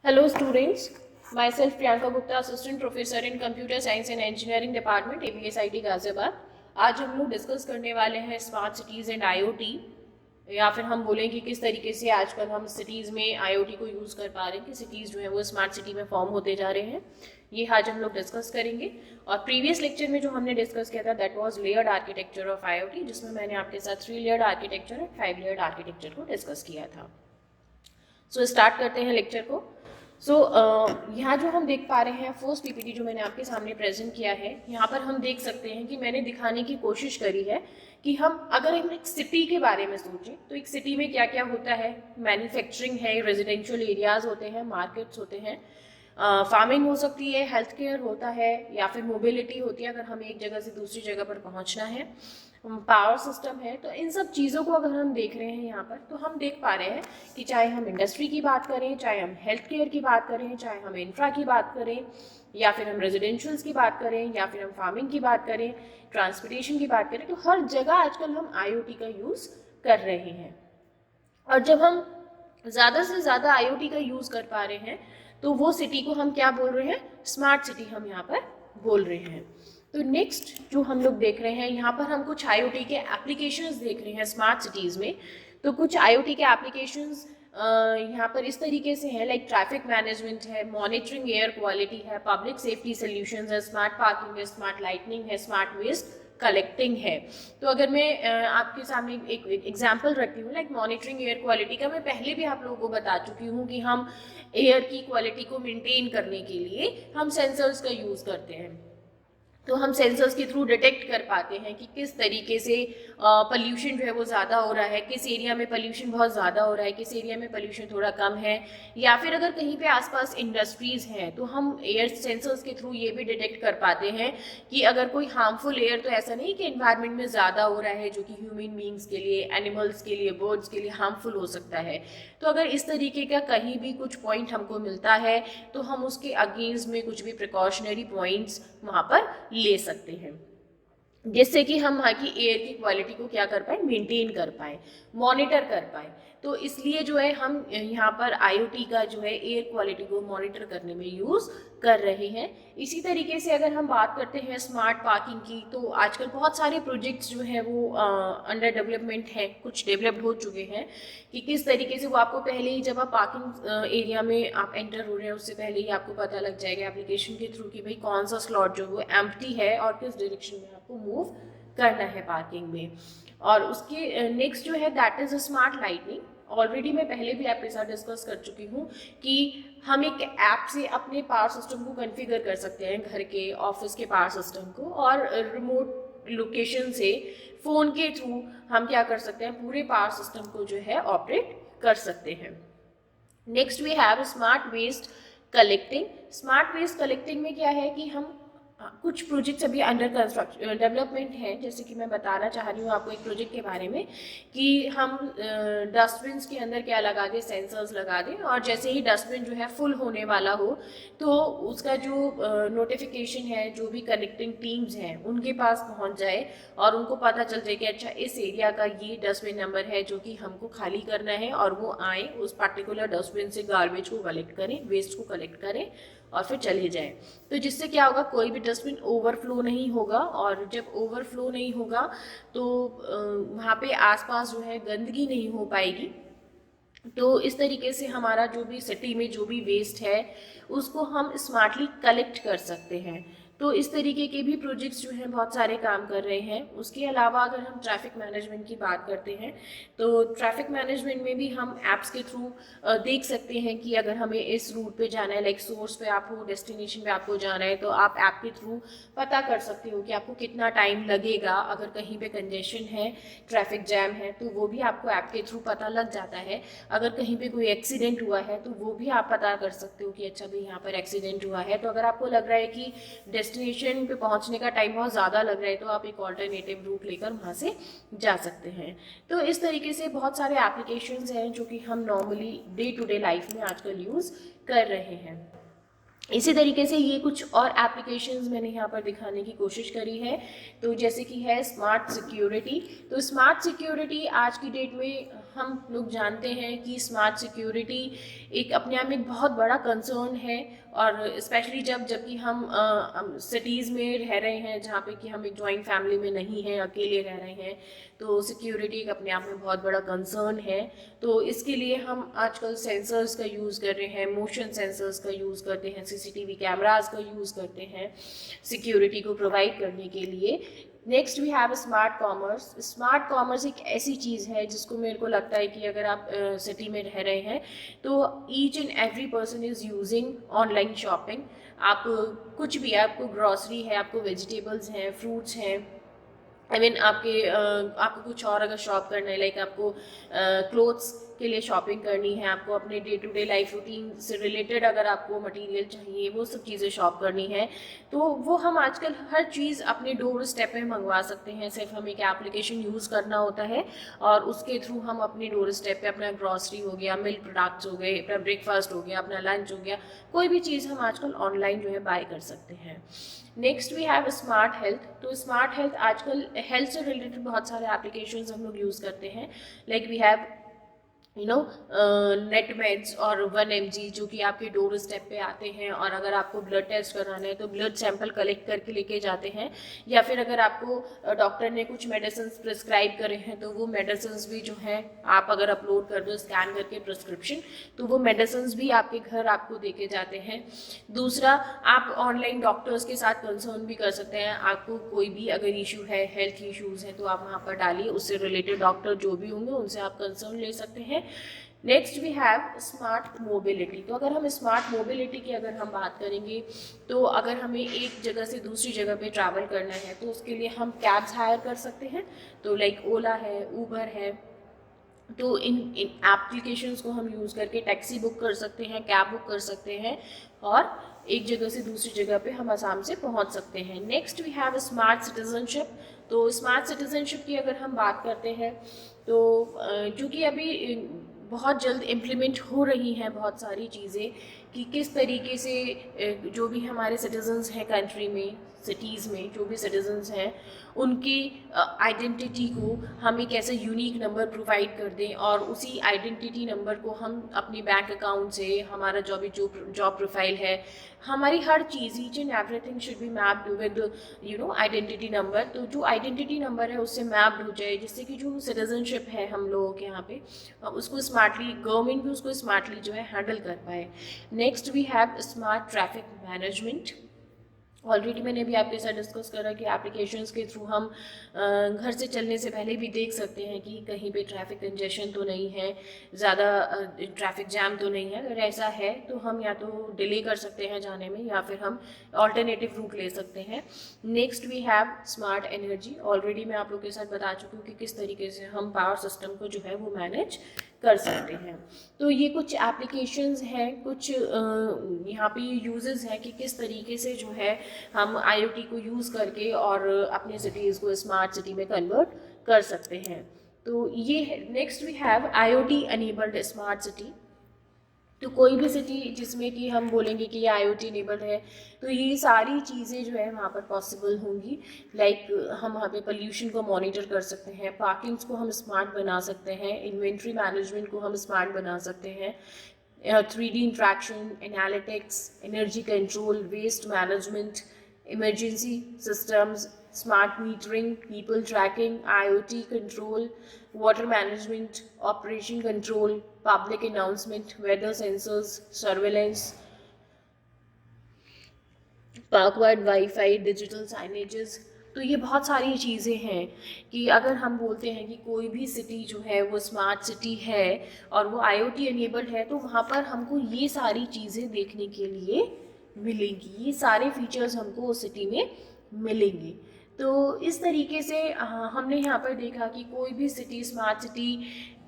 Hello students, myself Priyanka Gupta, Assistant Professor in Computer Science and Engineering Department, ABSIT Ghaziabad. आज हम लोग discuss करने वाले हैं स्मार्ट सिटीज़ एंड आईओटी, या फिर हम बोलें कि किस तरीके से आजकल हम सिटीज़ में आईओटी को यूज़ कर पा रहे हैं, कि सिटीज़ जो है वो स्मार्ट सिटी में फॉर्म होते जा रहे हैं। ये आज हम लोग डिस्कस करेंगे। और प्रीवियस लेक्चर में जो हमने डिस्कस किया था that was layered architecture of IoT, जिसमें मैंने आपके साथ 3 layered architecture and 5 layered architecture को डिस्कस किया था। सो स्टार्ट करते हैं लेक्चर को। यहाँ जो हम देख पा रहे हैं फर्स्ट पीपीटी जो मैंने आपके सामने प्रेजेंट किया है, यहाँ पर हम देख सकते हैं कि मैंने दिखाने की कोशिश करी है कि हम अगर हम एक सिटी के बारे में सोचें तो एक सिटी में क्या क्या होता है। मैन्युफैक्चरिंग है, रेजिडेंशियल एरियाज होते हैं, मार्केट्स होते हैं, फार्मिंग हो सकती है, हेल्थ केयर होता है, या फिर मोबिलिटी होती है अगर हमें एक जगह से दूसरी जगह पर पहुंचना है, पावर सिस्टम है। तो इन सब चीज़ों को अगर हम देख रहे हैं यहाँ पर, तो हम देख पा रहे हैं कि चाहे हम इंडस्ट्री की बात करें, चाहे हम हेल्थ केयर की बात करें, चाहे हम इंफ्रा की बात करें, या फिर हम रेजिडेंशियल्स की बात करें, या फिर हम फार्मिंग की बात करें, ट्रांसपोर्टेशन की बात करें, तो हर जगह आजकल हम आईओटी का यूज़ कर रहे हैं। और जब हम ज़्यादा से ज़्यादा आईओटी का यूज़ कर पा रहे हैं तो वो सिटी को हम क्या बोल रहे हैं, स्मार्ट सिटी हम यहाँ पर बोल रहे हैं। तो नेक्स्ट जो हम लोग देख रहे हैं, यहाँ पर हम कुछ आईओटी के एप्लीकेशंस देख रहे हैं स्मार्ट सिटीज़ में। तो कुछ आईओटी के एप्लीकेशंस यहाँ पर इस तरीके से हैं, लाइक ट्रैफिक मैनेजमेंट है, मॉनिटरिंग एयर क्वालिटी है, पब्लिक सेफ्टी सोल्यूशंस है, स्मार्ट पार्किंग है, स्मार्ट लाइटनिंग है, स्मार्ट वेस्ट कलेक्टिंग है। तो अगर मैं आपके सामने एक एग्जांपल रखती हूँ, लाइक मॉनिटरिंग एयर क्वालिटी का, मैं पहले भी आप लोगों को बता चुकी हूँ कि हम एयर की क्वालिटी को मेंटेन करने के लिए हम सेंसर्स का यूज़ करते हैं। तो हम सेंसर्स के थ्रू डिटेक्ट कर पाते हैं कि किस तरीके से पोल्यूशन जो है वो ज़्यादा हो रहा है, किस एरिया में पोल्यूशन बहुत ज़्यादा हो रहा है, किस एरिया में पोल्यूशन थोड़ा कम है, या फिर अगर कहीं पे आसपास इंडस्ट्रीज़ हैं तो हम एयर सेंसर्स के थ्रू ये भी डिटेक्ट कर पाते हैं कि अगर कोई हार्मफुल एयर, तो ऐसा नहीं कि एनवायरनमेंट में ज़्यादा हो रहा है जो कि ह्यूमन बींग्स के लिए, एनिमल्स के लिए, बर्ड्स के लिए हार्मफुल हो सकता है। तो अगर इस तरीके का कहीं भी कुछ पॉइंट हमको मिलता है तो हम उसके अगेंस्ट में कुछ भी प्रिकॉशनरी पॉइंट्स वहाँ पर ले सकते हैं, जिससे कि हम वहाँ की एयर की क्वालिटी को क्या कर पाए, मेंटेन कर पाए, मॉनिटर कर पाए। तो इसलिए जो है हम यहाँ पर आईओटी का जो है एयर क्वालिटी को मॉनिटर करने में यूज़ कर रहे हैं। इसी तरीके से अगर हम बात करते हैं स्मार्ट पार्किंग की, तो आजकल बहुत सारे प्रोजेक्ट्स जो हैं वो अंडर डेवलपमेंट हैं, कुछ डेवलप्ड हो चुके हैं, कि किस तरीके से वो आपको पहले ही जब आप पार्किंग एरिया में आप एंटर हो रहे हैं उससे पहले ही आपको पता लग जाएगा एप्लीकेशन के थ्रू कि भाई कौन सा स्लॉट जो वो एम्प्टी है और किस डायरेक्शन में आपको मूव करना है पार्किंग में। और उसके नेक्स्ट जो है that is a smart lightning. Already मैं पहले भी आपके साथ डिस्कस कर चुकी हूँ कि हम एक ऐप से अपने पावर सिस्टम को कॉन्फ़िगर कर सकते हैं, घर के, ऑफिस के पावर सिस्टम को, और रिमोट लोकेशन से फ़ोन के थ्रू हम क्या कर सकते हैं, पूरे पावर सिस्टम को जो है ऑपरेट कर सकते हैं। Next we have smart waste collecting. Smart waste collecting में क्या है कि हम कुछ प्रोजेक्ट्स अभी अंडर कंस्ट्रक्शन डेवलपमेंट है, जैसे कि मैं बताना चाह रही हूँ आपको एक प्रोजेक्ट के बारे में कि हम डस्टबिन के अंदर क्या लगा दें, सेंसर्स लगा दें, और जैसे ही डस्टबिन जो है फुल होने वाला हो तो उसका जो नोटिफिकेशन है जो भी कनेक्टिंग टीम्स हैं उनके पास पहुँच जाए और उनको पता चल जाए कि अच्छा इस एरिया का ये डस्टबिन नंबर है जो कि हमको खाली करना है, और वो आए उस पर्टिकुलर डस्टबिन से गार्बेज को कलेक्ट करें, वेस्ट को कलेक्ट करें और फिर चले जाएं। तो जिससे क्या होगा, कोई भी डस्टबिन ओवरफ्लो नहीं होगा, और जब ओवरफ्लो नहीं होगा तो वहाँ पे आसपास जो है गंदगी नहीं हो पाएगी। तो इस तरीके से हमारा जो भी सिटी में जो भी वेस्ट है उसको हम स्मार्टली कलेक्ट कर सकते हैं। तो इस तरीके के भी प्रोजेक्ट्स जो हैं बहुत सारे काम कर रहे हैं। उसके अलावा अगर हम ट्रैफिक मैनेजमेंट की बात करते हैं तो ट्रैफिक मैनेजमेंट में भी हम ऐप्स के थ्रू देख सकते हैं कि अगर हमें इस रूट पे जाना है, लाइक सोर्स पे आप हो, डेस्टिनेशन पे आपको जाना है, तो आप ऐप के थ्रू पता कर सकते हो कि आपको कितना टाइम लगेगा। अगर कहीं पे कंजेशन है, ट्रैफिक जैम है, तो वो भी आपको ऐप के थ्रू पता लग जाता है। अगर कहीं पे कोई एक्सीडेंट हुआ है तो वो भी आप पता कर सकते हो कि अच्छा भाई यहाँ पर एक्सीडेंट हुआ है। तो अगर आपको लग रहा है कि डेस्टिनेशन पे पहुँचने का टाइम बहुत ज़्यादा लग रहा है तो आप एक ऑल्टरनेटिव रूट लेकर वहाँ से जा सकते हैं। तो इस तरीके से बहुत सारे एप्लीकेशंस हैं जो कि हम normally day to day life में आजकल यूज़ कर रहे हैं। इसी तरीके से ये कुछ और एप्लीकेशंस मैंने यहाँ पर दिखाने की कोशिश करी है। तो जैसे कि है स्मार्ट सिक्योरिटी। तो स्मार्ट सिक्योरिटी आज की डेट में हम लोग जानते हैं कि स्मार्ट सिक्योरिटी एक अपने आप में एक बहुत बड़ा कंसर्न है, और स्पेशली जबकि हम सिटीज़ में रह रहे हैं जहाँ पे कि हम एक जॉइंट फैमिली में नहीं हैं, अकेले रह रहे हैं, तो सिक्योरिटी एक अपने आप में बहुत बड़ा कंसर्न है। तो इसके लिए हम आजकल सेंसर्स का यूज़ कर रहे हैं, मोशन सेंसर्स का यूज़ करते हैं, सीसीटीवी कैमरास का यूज़ करते हैं सिक्योरिटी को प्रोवाइड करने के लिए। Next we have smart commerce. Smart commerce एक ऐसी चीज़ है जिसको मेरे को लगता है कि अगर आप सिटी में रह रहे हैं तो each and every person is using online shopping. आप कुछ भी, आपको ग्रॉसरी है, आपको वेजिटेबल्स हैं, फ्रूट्स हैं, आपको कुछ और अगर शॉप करना है, लाइक आपको क्लोथ्स के लिए शॉपिंग करनी है, आपको अपने day to day life routine से रिलेटेड अगर आपको मटेरियल चाहिए, वो सब चीज़ें शॉप करनी है, तो वो हम आजकल हर चीज़ अपने डोर स्टेप पे मंगवा सकते हैं। सिर्फ हमें एक एप्लीकेशन यूज़ करना होता है और उसके थ्रू हम अपने डोर स्टेप पे अपना ग्रॉसरी हो गया, मिल्क प्रोडक्ट्स हो गए, अपना ब्रेकफास्ट हो गया, अपना लंच हो गया, कोई भी चीज़ हम आजकल ऑनलाइन जो है बाय कर सकते हैं। Next we have smart health. तो स्मार्ट हेल्थ, आजकल हेल्थ से रिलेटेड बहुत सारे एप्लीकेशंस हम लोग यूज़ करते हैं, like we have net meds और 1mg जो कि आपके डोर स्टेप पे आते हैं, और अगर आपको ब्लड टेस्ट कराना है तो ब्लड सैंपल कलेक्ट करके लेके जाते हैं, या फिर अगर आपको डॉक्टर ने कुछ मेडिसिन प्रिस्क्राइब करे हैं तो वो मेडिसिन भी जो हैं आप अगर अपलोड कर दो स्कैन करके प्रिस्क्रिप्शन, तो वो मेडिसिन भी आपके घर आपको देके जाते हैं। दूसरा, आप ऑनलाइन डॉक्टर्स के साथ कंसर्न भी कर सकते हैं। आपको कोई भी अगर इशू है, हेल्थ इश्यूज़ हैं, तो आप वहाँ पर डालिए, उससे रिलेटेड डॉक्टर जो भी होंगे उनसे आप कंसर्न ले सकते हैं। Next we have smart mobility. तो अगर हम स्मार्ट मोबिलिटी की अगर हम बात करेंगे, तो अगर हमें एक जगह से दूसरी जगह पे ट्रैवल करना है तो उसके लिए हम कैब्स हायर कर सकते हैं, तो लाइक ओला है, ऊबर है, तो इन एप्लीकेशंस को हम यूज़ करके टैक्सी बुक कर सकते हैं, कैब बुक कर सकते हैं, और एक जगह से दूसरी जगह पे हम आसाम से पहुंच सकते हैं। Next we have smart citizenship. तो स्मार्ट सिटीजनशिप की अगर हम बात करते हैं तो चूँकि अभी बहुत जल्द इम्प्लीमेंट हो रही हैं बहुत सारी चीज़ें, कि किस तरीके से जो भी हमारे सिटीजन्स हैं कंट्री में, सिटीज़ में जो भी सिटीजन्स हैं, उनकी आइडेंटिटी को हम एक ऐसा यूनिक नंबर प्रोवाइड कर दें, और उसी आइडेंटिटी नंबर को हम अपनी बैंक अकाउंट से, हमारा जो जॉब प्रोफाइल है, हमारी हर चीज़, each and everything should be mapped with identity number. तो जो आइडेंटिटी नंबर है उससे मैप्ड हो जाए, जिससे कि जो सिटीजनशिप है हम लोगों के यहाँ पे, उसको स्मार्टली, गवर्नमेंट भी उसको स्मार्टली जो है हैंडल कर पाए। Next we have smart traffic management. Already मैंने भी आपके साथ डिस्कस करा कि एप्लीकेशंस के थ्रू हम घर से चलने से पहले भी देख सकते हैं कि कहीं पे ट्रैफिक कंजेशन तो नहीं है, ज़्यादा ट्रैफिक जैम तो नहीं है। अगर ऐसा है तो हम या तो डिले कर सकते हैं जाने में, या फिर हम ऑल्टरनेटिव रूट ले सकते हैं। Next we have smart energy. Already मैं आप लोग के साथ बता चुकी हूँ कि किस तरीके से हम पावर सिस्टम को जो है वो मैनेज कर सकते हैं। तो ये कुछ एप्लीकेशंस हैं, कुछ यहाँ पे यूजेस हैं कि किस तरीके से जो है हम आईओटी को यूज़ करके और अपने सिटीज़ को स्मार्ट सिटी में कन्वर्ट कर सकते हैं। तो ये next we have IoT enabled smart city. तो कोई भी सिटी जिसमें कि हम बोलेंगे कि ये आईओटी इनेबल्ड है, तो ये सारी चीज़ें जो है वहाँ पर पॉसिबल होंगी। लाइक हम वहाँ पे पोल्यूशन को मॉनिटर कर सकते हैं, पार्किंग्स को हम स्मार्ट बना सकते हैं, इन्वेंट्री मैनेजमेंट को हम स्मार्ट बना सकते हैं, 3D interaction, analytics, energy control, waste management, emergency systems, smart metering, people tracking, IoT control, water management, operation control, public announcement, weather sensors, surveillance, parkward Wi-Fi, digital signages। तो ये बहुत सारी चीज़ें हैं कि अगर हम बोलते हैं कि कोई भी सिटी जो है वो स्मार्ट सिटी है और वो आईओटी एनेबल्ड है, तो वहाँ पर हमको ये सारी चीज़ें देखने के लिए मिलेंगी, ये सारे फीचर्स हमको उस सिटी में मिलेंगे। तो इस तरीके से हमने यहाँ पर देखा कि कोई भी सिटी स्मार्ट सिटी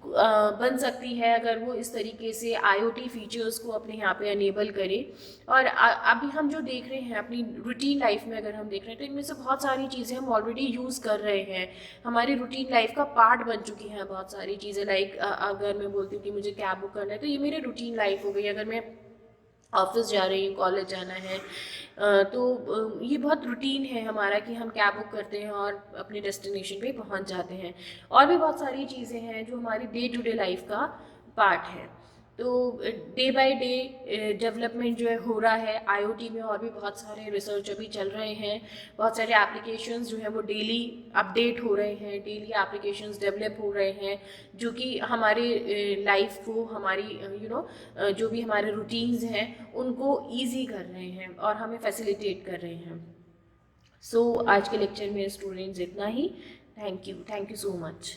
बन सकती है अगर वो इस तरीके से आईओटी फीचर्स को अपने यहाँ पे अनेबल करे। और अभी हम जो देख रहे हैं अपनी रूटीन लाइफ में, अगर हम देख रहे हैं तो इनमें से बहुत सारी चीज़ें हम ऑलरेडी यूज़ कर रहे हैं, हमारी रूटीन लाइफ का पार्ट बन चुकी हैं बहुत सारी चीज़ें। लाइक अगर मैं बोलती हूँ कि मुझे कैब बुक करना है तो ये मेरी रूटीन लाइफ हो गई। अगर मैं ऑफिस जा रही हूँ, कॉलेज जाना है, तो ये बहुत रूटीन है हमारा कि हम कैब बुक करते हैं और अपने डेस्टिनेशन पे पहुँच जाते हैं। और भी बहुत सारी चीज़ें हैं जो हमारी डे टू डे लाइफ का पार्ट है। तो डे बाय डे डेवलपमेंट जो है हो रहा है आईओटी में, और भी बहुत सारे रिसर्च अभी चल रहे हैं, बहुत सारे एप्लीकेशंस जो है वो डेली अपडेट हो रहे हैं, डेली एप्लीकेशंस डेवलप हो रहे हैं जो कि हमारे लाइफ को, हमारी जो भी हमारे रूटीन्स हैं उनको ईजी कर रहे हैं और हमें फैसिलिटेट कर रहे हैं। सो आज के लेक्चर में स्टूडेंट्स इतना ही। Thank you so much.